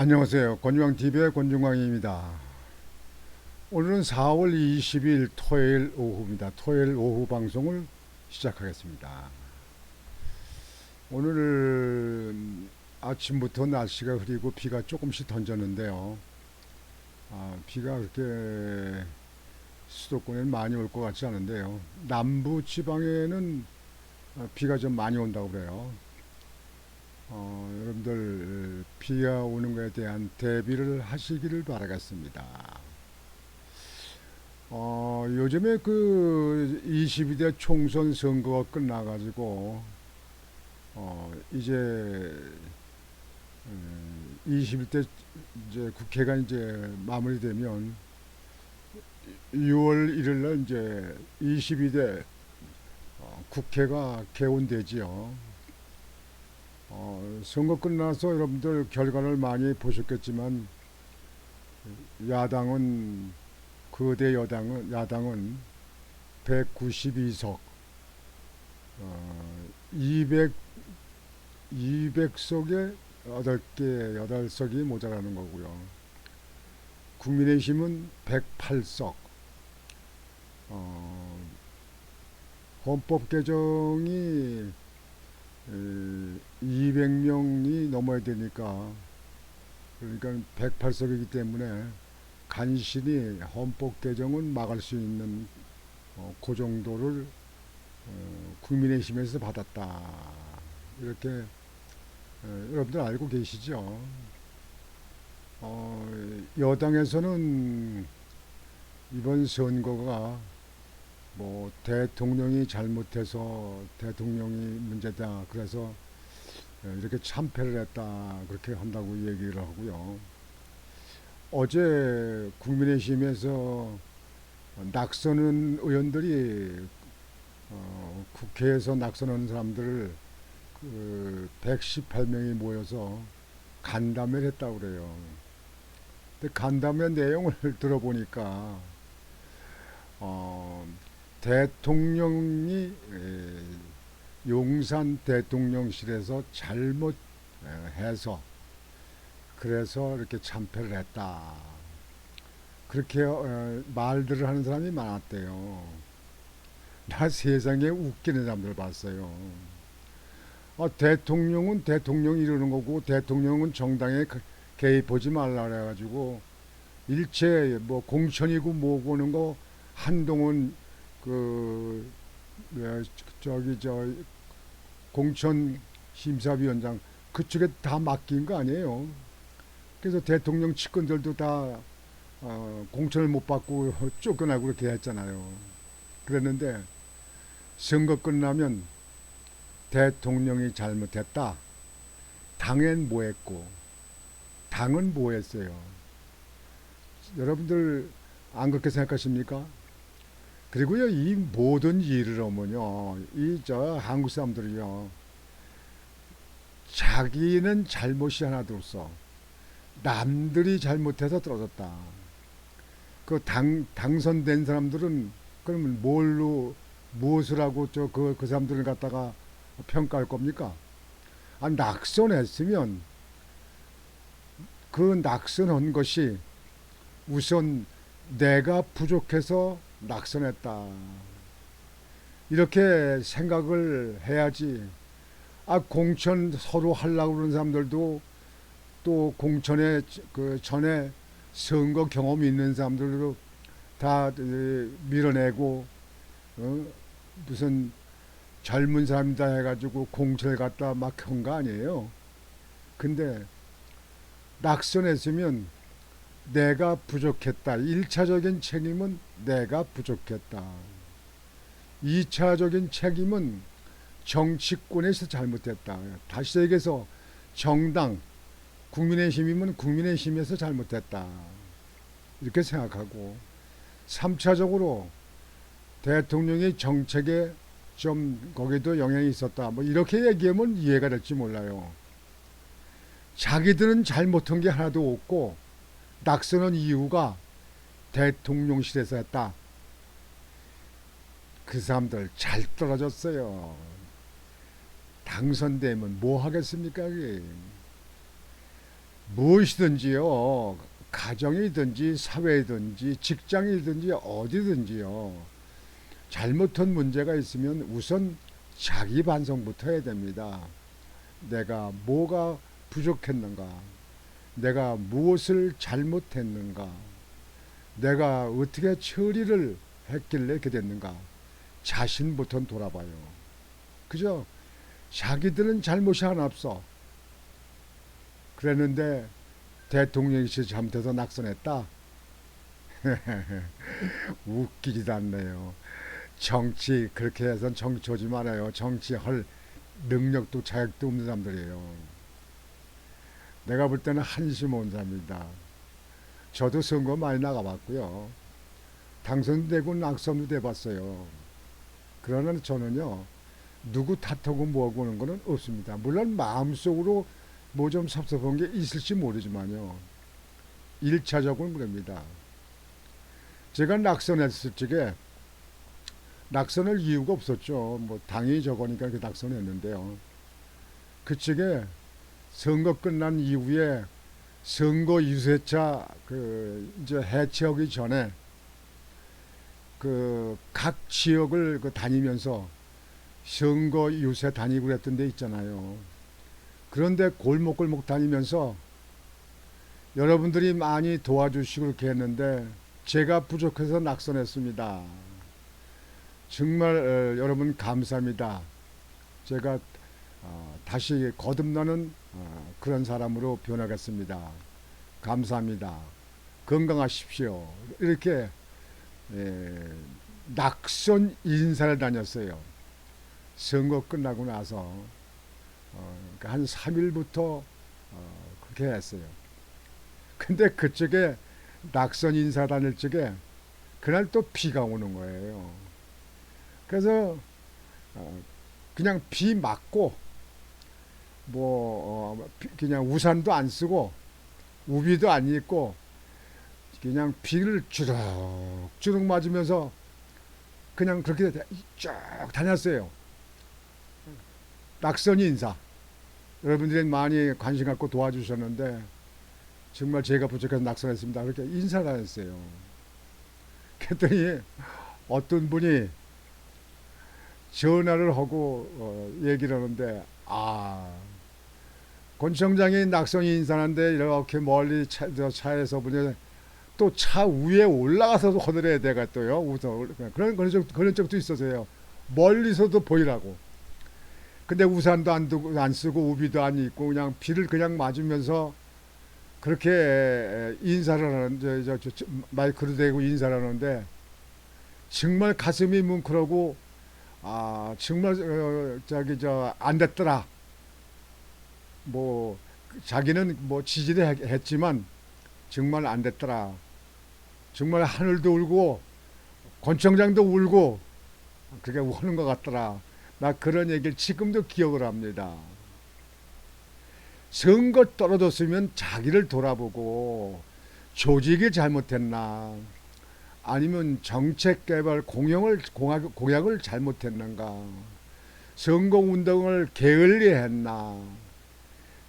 안녕하세요. 권중광TV의 권중광입니다. 오늘은 4월 20일 토요일 오후입니다. 토요일 오후 방송을 시작하겠습니다. 오늘은 아침부터 날씨가 흐리고 비가 조금씩 던졌는데요. 비가 그렇게 수도권에는 많이 올 것 같지 않은데요. 남부 지방에는 비가 좀 많이 온다고 그래요. 여러분들 비가 오는 것에 대한 대비를 하시기를 바라겠습니다. 요즘에 그 22대 총선 선거가 끝나가지고 이제 21대 이제 국회가 이제 마무리되면 6월 1일 날 이제 22대 국회가 개원되지요. 선거 끝나서 여러분들 결과를 많이 보셨겠지만 야당은 거대 야당은 192석, 200, 200석에 8석이 모자라는 거고요. 국민의힘은 108석, 헌법 개정이 200명이 넘어야 되니까, 그러니까 108석이기 때문에 간신히 헌법 개정은 막을 수 있는 그 정도를 국민의힘에서 받았다. 이렇게 여러분들 알고 계시죠? 여당에서는 이번 선거가 뭐 대통령이 잘못해서 대통령이 문제다. 그래서 이렇게 참패를 했다. 그렇게 한다고 얘기를 하고요. 어제 국민의힘에서 낙선한 의원들이 국회에서 낙선한 사람들을 118명이 모여서 간담회를 했다고 그래요. 근데 간담회 내용을 들어보니까 어, 대통령이 용산 대통령실에서 잘못해서 그래서 이렇게 참패를 했다. 그렇게 말들을 하는 사람이 많았대요. 나 세상에 웃기는 사람들 봤어요. 대통령은 대통령이 이러는 거고 대통령은 정당에 개입하지 말라 그래가지고 일체 뭐 공천이고 뭐고 하는 거 한동훈 그 저기 저 공천 심사위원장 그쪽에 다 맡긴 거 아니에요. 그래서 대통령 측근들도 다 공천을 못 받고 쫓겨나고 그렇게 했잖아요. 그랬는데 선거 끝나면 대통령이 잘못했다. 당엔 뭐 했고 당은 뭐 했어요. 여러분들 안 그렇게 생각하십니까? 그리고요 이 모든 일을 하면요 이 저 한국 사람들이요 자기는 잘못이 하나도 없어. 남들이 잘못해서 떨어졌다. 그 당선된 사람들은 그러면 뭘로 무엇을 하고 그 사람들을 갖다가 평가할 겁니까? 낙선했으면 그 낙선한 것이 우선 내가 부족해서 낙선했다. 이렇게 생각을 해야지. 공천 서로 하려고 그러는 사람들도 또 공천에 그 전에 선거 경험이 있는 사람들도 다 밀어내고 무슨 젊은 사람이다 해가지고 공천을 갖다 막 한 거 아니에요. 근데 낙선했으면 내가 부족했다. 1차적인 책임은 내가 부족했다. 2차적인 책임은 정치권에서 잘못했다. 다시 얘기해서 정당, 국민의힘이면 국민의힘에서 잘못했다. 이렇게 생각하고 3차적으로 대통령의 정책에 좀 거기도 영향이 있었다. 뭐 이렇게 얘기하면 이해가 될지 몰라요. 자기들은 잘못한 게 하나도 없고 낙선한 이유가 대통령실에서 했다. 그 사람들 잘 떨어졌어요. 당선되면 뭐 하겠습니까? 그게. 무엇이든지요. 가정이든지 사회든지 직장이든지 어디든지요. 잘못한 문제가 있으면 우선 자기 반성부터 해야 됩니다. 내가 뭐가 부족했는가? 내가 무엇을 잘못했는가? 내가 어떻게 처리를 했길래 이렇게 됐는가? 자신부터 돌아봐요. 그죠? 자기들은 잘못이 하나 없어. 그랬는데 대통령이 잘못해서 낙선했다. 웃기지도 않네요. 정치 그렇게 해서 정치 하지 말아요. 정치할 능력도 자격도 없는 사람들이에요. 내가 볼 때는 한심 온 사람이다. 저도 선거 많이 나가봤고요. 당선되고 낙선도 돼봤어요. 그러나 저는요, 누구 탓하고 뭐하고 하는 거는 없습니다. 물론 마음속으로 뭐 좀 섭섭한 게 있을지 모르지만요. 1차적으로 그럽니다. 제가 낙선했을 적에 낙선할 이유가 없었죠. 뭐 당이 적으니까 그 낙선했는데요. 그쪽에 선거 끝난 이후에 선거 유세차 그 이제 해체하기 전에 그 각 지역을 그 다니면서 선거 유세 다니고 그랬던 데 있잖아요. 그런데 골목골목 다니면서 여러분들이 많이 도와주시고 그렇게 했는데 제가 부족해서 낙선했습니다. 정말 여러분 감사합니다. 제가 다시 거듭나는 그런 사람으로 변하겠습니다. 감사합니다. 건강하십시오. 이렇게 낙선 인사를 다녔어요. 선거 끝나고 나서 그러니까 한 3일부터 그렇게 했어요. 근데 그쪽에 낙선 인사 다닐 적에 그날 또 비가 오는 거예요. 그래서 그냥 비 맞고 뭐 그냥 우산도 안 쓰고 우비도 안 입고 그냥 비를 주룩주룩 맞으면서 그냥 그렇게 쭉 다녔어요. 낙선 인사. 여러분들이 많이 관심 갖고 도와주셨는데 정말 제가 부족해서 낙선했습니다. 그렇게 인사를 했어요. 그랬더니 어떤 분이 전화를 하고 얘기를 하는데 권총장이 낙선 인사하는데 이렇게 멀리 차에서 보니 또 차 위에 올라가서 허들해야 돼가 또요. 우선 그런 적도 있었어요. 멀리서도 보이라고. 근데 우산도 안 쓰고 우비도 안 입고 그냥 비를 그냥 맞으면서 그렇게 인사를 하는 마이크로 대고 인사를 하는데 정말 가슴이 뭉클하고 정말 저기 안 됐더라. 뭐 자기는 뭐 지지를 했지만 정말 안 됐더라. 정말 하늘도 울고 권총장도 울고 그게 우는 것 같더라. 나 그런 얘기를 지금도 기억을 합니다. 선거 떨어졌으면 자기를 돌아보고 조직이 잘못했나 아니면 정책 개발 공약을 잘못했는가 선거 운동을 게을리했나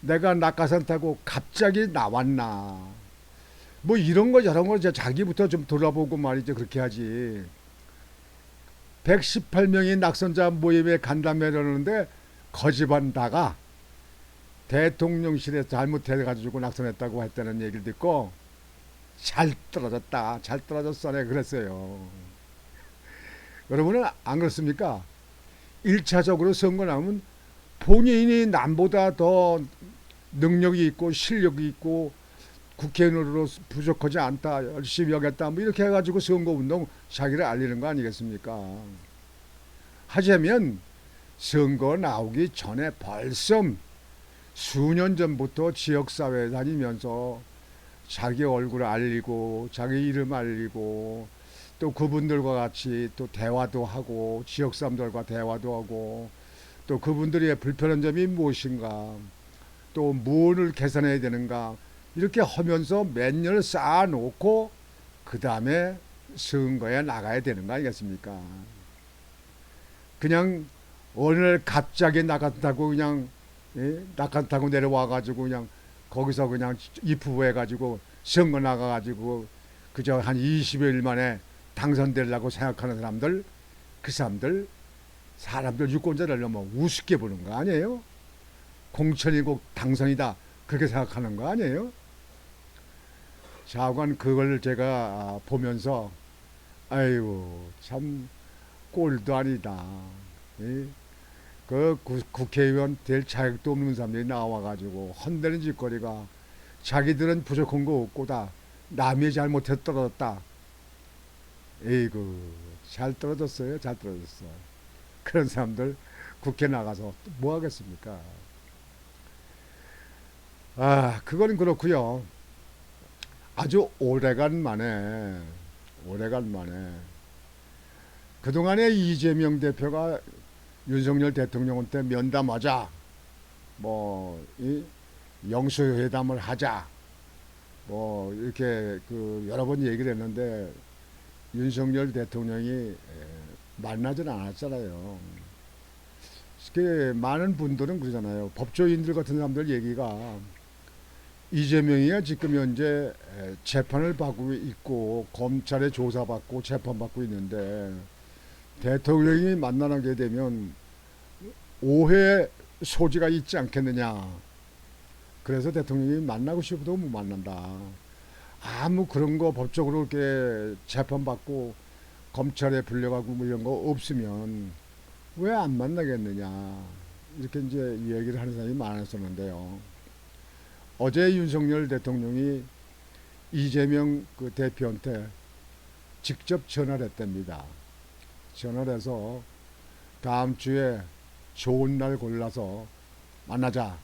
내가 낙하산 타고 갑자기 나왔나 뭐 이런 거 저런 거 자기부터 좀 돌아보고 말이죠. 그렇게 하지. 118명이 낙선자 모임에 간담회 그러는데 거짓한다가 대통령실에 잘못해가지고 낙선했다고 했다는 얘기를 듣고 잘 떨어졌다. 잘 떨어졌어. 내가 그랬어요. 여러분은 안 그렇습니까? 1차적으로 선거 나오면 본인이 남보다 더 능력이 있고 실력이 있고 국회의원으로 부족하지 않다. 열심히 하겠다. 뭐 이렇게 해가지고 선거운동 자기를 알리는 거 아니겠습니까? 하자면 선거 나오기 전에 벌써 수년 전부터 지역사회 다니면서 자기 얼굴 알리고 자기 이름 알리고 또 그분들과 같이 또 대화도 하고 지역 사람들과 대화도 하고 또 그분들의 불편한 점이 무엇인가 또 무엇을 개선해야 되는가 이렇게 하면서 몇 년을 쌓아놓고 그 다음에 선거에 나가야 되는 거 아니겠습니까? 그냥 어느 날 갑자기 나갔다고 그냥 낙한 타고 내려와가지고 그냥 거기서 그냥 입후보 해가지고 선거 나가가지고 그저 한 20여일 만에 당선되려고 생각하는 사람들, 그 사람들 유권자를 너무 우습게 보는 거 아니에요? 공천이 꼭 당선이다 그렇게 생각하는 거 아니에요? 자관 그걸 제가 보면서 아이고 참 꼴도 아니다. 그 국회의원 될 자격도 없는 사람들이 나와가지고 헌대는 짓거리가 자기들은 부족한 거 없고 다 남이 잘못해서 떨어졌다. 에이구 잘 떨어졌어요. 잘 떨어졌어. 그런 사람들 국회 나가서 뭐 하겠습니까? 아 그건 그렇고요. 아주 오래간만에 그동안에 이재명 대표가 윤석열 대통령한테 면담하자, 이 영수회담을 하자, 이렇게 그 여러 번 얘기를 했는데 윤석열 대통령이 만나질 않았잖아요. 그 많은 분들은 그러잖아요. 법조인들 같은 사람들 얘기가 이재명이가 지금 현재 재판을 받고 있고 검찰에 조사받고 재판받고 있는데 대통령이 만나게 되면 오해 소지가 있지 않겠느냐. 그래서 대통령이 만나고 싶어도 못 만난다. 아무 그런 거 법적으로 이렇게 재판받고 검찰에 불려가고 뭐 이런 거 없으면 왜 안 만나겠느냐. 이렇게 이제 얘기를 하는 사람이 많았었는데요. 어제 윤석열 대통령이 이재명 그 대표한테 직접 전화를 했답니다. 전화를 해서 다음 주에 좋은 날 골라서 만나자.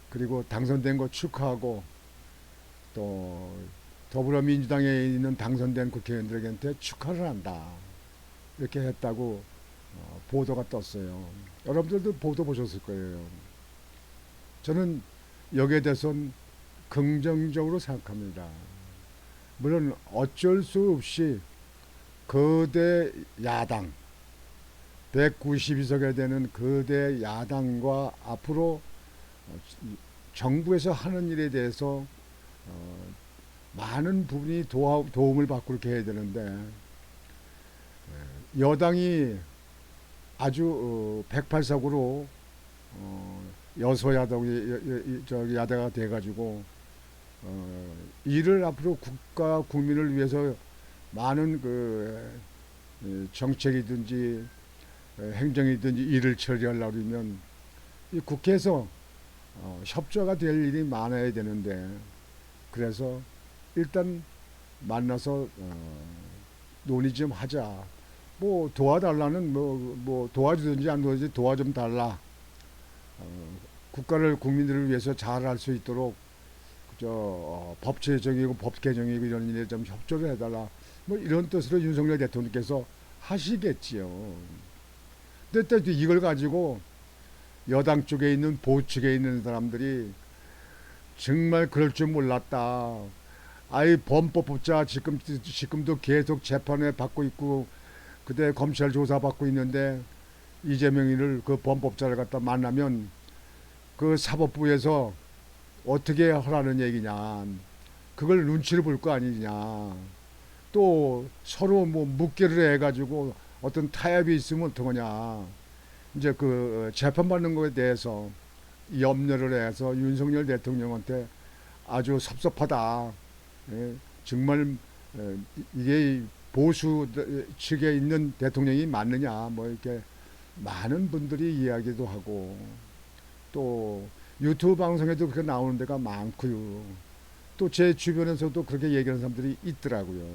그리고 당선된 거 축하하고 또 더불어민주당에 있는 당선된 국회의원들한테 축하를 한다. 이렇게 했다고 보도가 떴어요. 여러분들도 보도 보셨을 거예요. 저는 여기에 대해서는 긍정적으로 생각합니다. 물론 어쩔 수 없이 거대 야당 192석에 되는 거대 야당과 앞으로 정부에서 하는 일에 대해서 많은 부분이 도움을 받고 이렇게 해야 되는데 여당이 아주 108석으로 여소야당이 야대가 돼가지고 이를 앞으로 국가 국민을 위해서 많은 그 정책이든지 행정이든지 일을 처리하려고 그러면 이 국회에서 협조가 될 일이 많아야 되는데 그래서 일단 만나서 논의 좀 하자. 뭐 도와달라는 뭐 도와주든지 안 도와주든지 도와 좀 달라. 국가를 국민들을 위해서 잘할 수 있도록 법 제정이고 법 개정이고 이런 일에 좀 협조를 해달라. 뭐 이런 뜻으로 윤석열 대통령께서 하시겠지요. 근데 또 이걸 가지고 여당 쪽에 있는 보측에 있는 사람들이 정말 그럴 줄 몰랐다. 아이 범법자 지금도 계속 재판에 받고 있고 그때 검찰 조사 받고 있는데 이재명이를 그 범법자를 갖다 만나면 그 사법부에서 어떻게 하라는 얘기냐. 그걸 눈치를 볼 거 아니냐. 또 서로 뭐 묵계를 해가지고 어떤 타협이 있으면 어떡하냐. 이제 그 재판받는 것에 대해서 염려를 해서 윤석열 대통령한테 아주 섭섭하다. 예, 정말 이게 보수 측에 있는 대통령이 맞느냐. 뭐 이렇게 많은 분들이 이야기도 하고 또 유튜브 방송에도 그렇게 나오는 데가 많고요. 또 제 주변에서도 그렇게 얘기하는 사람들이 있더라고요.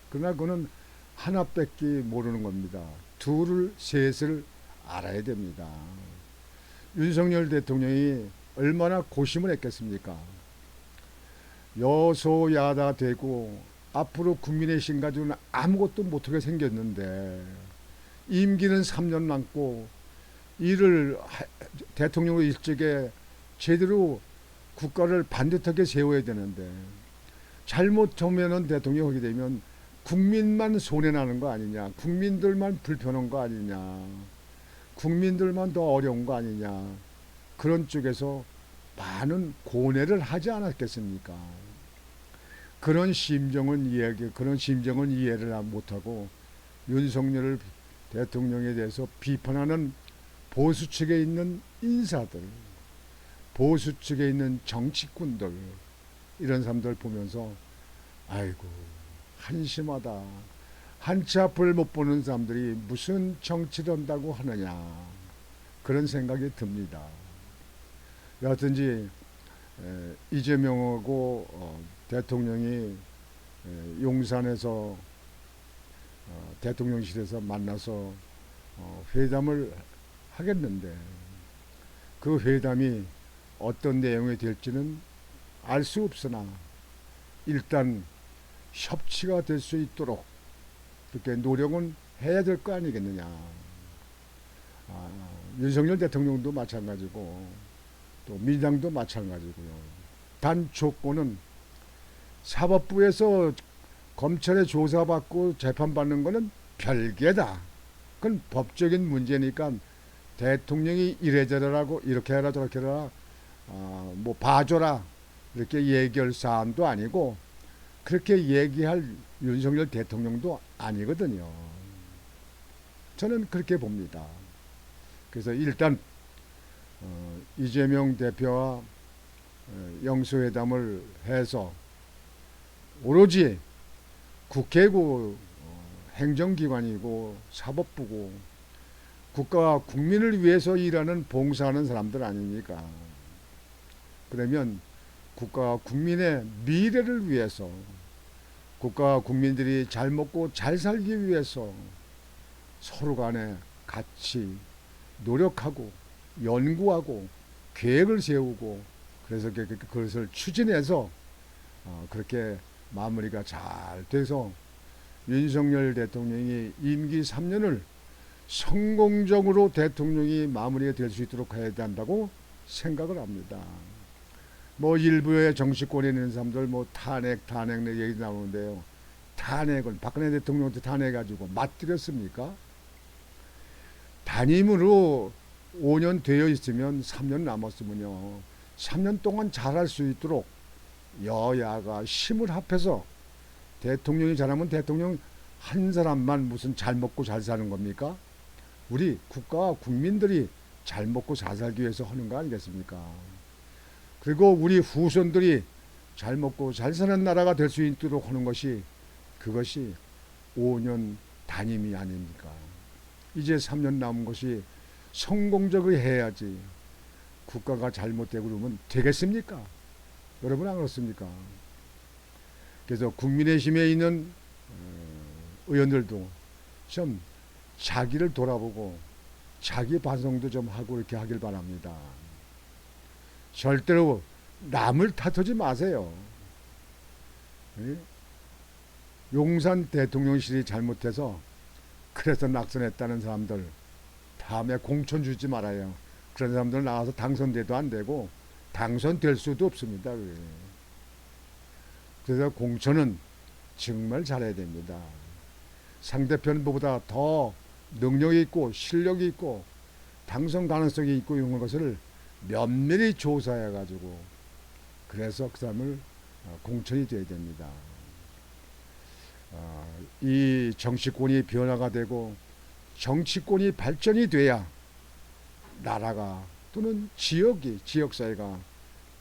그러나 그거는 하나밖에 모르는 겁니다. 둘을 셋을 알아야 됩니다. 윤석열 대통령이 얼마나 고심을 했겠습니까? 여소야다 되고 앞으로 국민의 신 가지고는 아무것도 못하게 생겼는데 임기는 3년 남고 이를 대통령으로 일찍에 제대로 국가를 반듯하게 세워야 되는데 잘못하면은 대통령이 하게 되면 국민만 손해나는 거 아니냐. 국민들만 불편한 거 아니냐. 국민들만 더 어려운 거 아니냐. 그런 쪽에서 많은 고뇌를 하지 않았겠습니까? 그런 심정은 이해를 못하고 윤석열 대통령에 대해서 비판하는 보수 측에 있는 인사들, 보수 측에 있는 정치꾼들, 이런 사람들 보면서 아이고 한심하다. 한치 앞을 못 보는 사람들이 무슨 정치를 한다고 하느냐, 그런 생각이 듭니다. 여하튼지 이재명하고 대통령이 용산에서 대통령실에서 만나서 회담을 하겠는데, 그 회담이 어떤 내용이 될지는 알 수 없으나 일단 협치가 될 수 있도록 그렇게 노력은 해야 될 거 아니겠느냐. 윤석열 대통령도 마찬가지고 또 민주당도 마찬가지고요. 단 조건은 사법부에서 검찰에 조사받고 재판받는 거는 별개다. 그건 법적인 문제니까 대통령이 이래저래라고 이렇게 해라 저렇게 해라 뭐 봐줘라 이렇게 얘기할 사안도 아니고 그렇게 얘기할 윤석열 대통령도 아니거든요. 저는 그렇게 봅니다. 그래서 일단 이재명 대표와 영수회담을 해서 오로지 국회고 행정기관이고 사법부고 국가와 국민을 위해서 일하는 봉사하는 사람들 아닙니까? 그러면 국가와 국민의 미래를 위해서, 국가와 국민들이 잘 먹고 잘 살기 위해서 서로 간에 같이 노력하고 연구하고 계획을 세우고 그래서 그것을 추진해서 그렇게 마무리가 잘 돼서 윤석열 대통령이 임기 3년을 성공적으로 대통령이 마무리가 될 수 있도록 해야 한다고 생각을 합니다. 뭐 일부의 정치권에 있는 사람들 뭐 탄핵 얘기 나오는데요. 탄핵을 박근혜 대통령한테 탄핵해가지고 맞들였습니까? 단임으로 5년 되어 있으면 3년 남았으면요. 3년 동안 잘할 수 있도록 여야가 힘을 합해서 대통령이 잘하면 대통령 한 사람만 무슨 잘 먹고 잘 사는 겁니까? 우리 국가와 국민들이 잘 먹고 잘 살기 위해서 하는 거 아니겠습니까? 그리고 우리 후손들이 잘 먹고 잘 사는 나라가 될 수 있도록 하는 것이 그것이 5년 단임이 아닙니까? 이제 3년 남은 것이 성공적으로 해야지 국가가 잘못되고 그러면 되겠습니까? 여러분 안 그렇습니까? 그래서 국민의힘에 있는 의원들도 좀 자기를 돌아보고 자기 반성도 좀 하고 이렇게 하길 바랍니다. 절대로 남을 탓하지 마세요. 용산 대통령실이 잘못해서 그래서 낙선했다는 사람들 다음에 공천 주지 말아요. 그런 사람들 나가서 당선돼도 안 되고 당선될 수도 없습니다. 그래서 공천은 정말 잘해야 됩니다. 상대편보다 더 능력이 있고 실력이 있고 당선 가능성이 있고 이런 것을 면밀히 조사해 가지고 그래서 그 사람을 공천이 돼야 됩니다. 이 정치권이 변화가 되고 정치권이 발전이 돼야 나라가 또는 지역사회가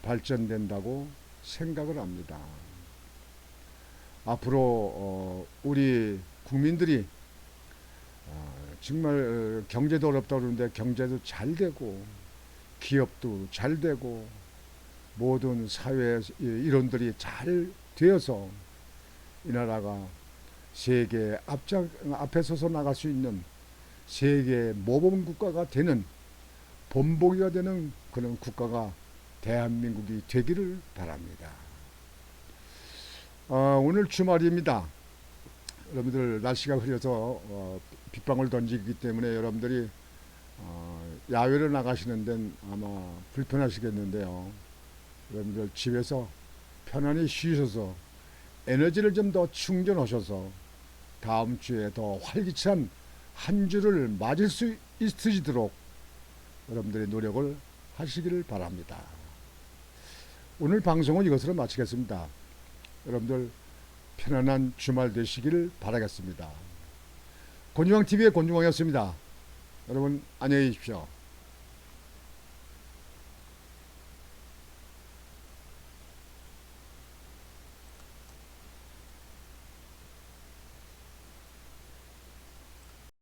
발전된다고 생각을 합니다. 앞으로 우리 국민들이 정말 경제도 어렵다고 그러는데 경제도 잘 되고 기업도 잘 되고 모든 사회 일원들이 잘 되어서 이 나라가 세계 앞에 서서 나갈 수 있는 세계 모범 국가가 되는 본보기가 되는 그런 국가가 대한민국이 되기를 바랍니다. 오늘 주말입니다. 여러분들 날씨가 흐려서 빗방울 던지기 때문에 여러분들이 야외로 나가시는 데는 아마 불편하시겠는데요. 여러분들 집에서 편안히 쉬셔서 에너지를 좀 더 충전하셔서 다음 주에 더 활기찬 한 주를 맞을 수 있으시도록 여러분들의 노력을 하시기를 바랍니다. 오늘 방송은 이것으로 마치겠습니다. 여러분들 편안한 주말 되시길 바라겠습니다. 곤중왕TV의 곤중왕이었습니다. 여러분 안녕히 계십시오.